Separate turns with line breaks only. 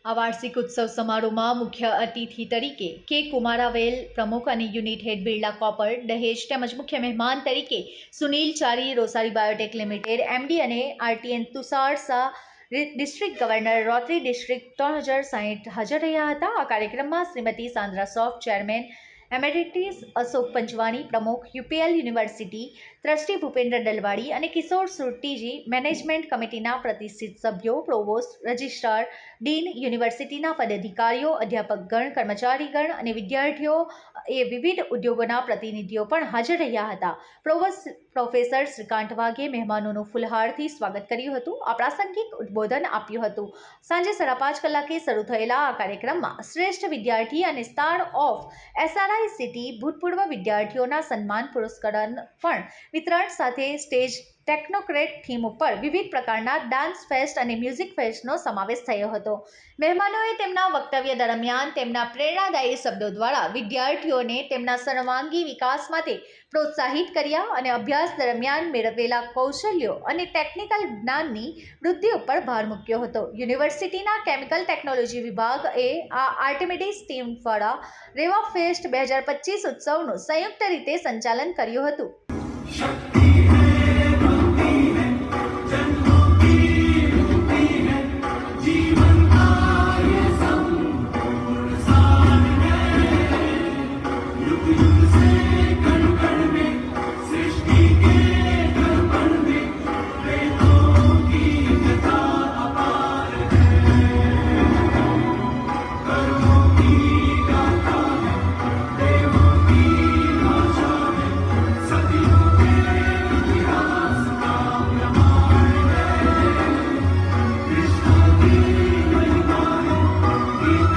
આ વાર્ષિક ઉત્સવ સમારોહમાં મુખ્ય અતિથિ તરીકે કે કુમારાવેલ પ્રમુખ અને યુનિટ હેડ બિરલા કોપર દહેજ તેમજ મુખ્ય મહેમાન તરીકે Sunil Chari Rossari biotech limited MD અને RTN Tushar Shah district governor Rotary district 3060 હાજર રહ્યા હતા। આ કાર્યક્રમમાં Shrimati Sandra Shroff chairman emeritus Ashok Panchwani પ્રમુખ UPL university trustee Bhupendra Dalwadi અને કિશોર સુરતીજી મેનેજમેન્ટ કમિટીના પ્રતિષ્ઠિત સભ્યો પ્રોવોસ્ટ રજિસ્ટ્રાર ડીન યુનિવર્સિટીના પદાધિકારીઓ અધ્યાપકગણ કર્મચારીગણ અને વિદ્યાર્થીઓ એ વિવિધ ઉદ્યોગોના પ્રતિનિધિઓ પણ હાજર રહ્યા હતા। પ્રોવોસ્ટ પ્રોફેસર શ્રીકાંત વાઘે મહેમાનોનું ફૂલહારથી સ્વાગત કર્યું હતું। આ પ્રાસંગિક ઉદ્બોધન આપ્યું હતું। સાંજે 5:30 કલાકે શરૂ થયેલા આ કાર્યક્રમમાં શ્રેષ્ઠ વિદ્યાર્થી અને સ્ટાર ઓફ એસઆરઆઈ સિટી ભૂતપૂર્વ વિદ્યાર્થીઓના સન્માન પુરસ્કારોનું પણ વિતરણ સાથે સ્ટેજ ટેકનોક્રેટ થીમ ઉપર વિવિધ પ્રકારના ડાન્સ ફેસ્ટ અને મ્યુઝિક ફેસ્ટનો સમાવેશ થયો હતો। મહેમાનોએ તેમના વક્તવ્ય દરમિયાન તેમના પ્રેરણાદાયી શબ્દો દ્વારા વિદ્યાર્થીઓને તેમના સર્વાંગી વિકાસ માટે પ્રોત્સાહિત કર્યા અને અભ્યાસ દરમિયાન મેળવેલા કૌશલ્યો અને ટેકનિકલ જ્ઞાનની વૃદ્ધિ ઉપર ભાર મૂક્યો હતો। યુનિવર્સિટીના કેમિકલ ટેકનોલોજી વિભાગએ આ આર્ટિમિડીઝ ટીમ દ્વારા રેવા ફેસ્ટ 2025 ઉત્સવનું સંયુક્ત રીતે સંચાલન કર્યું હતું।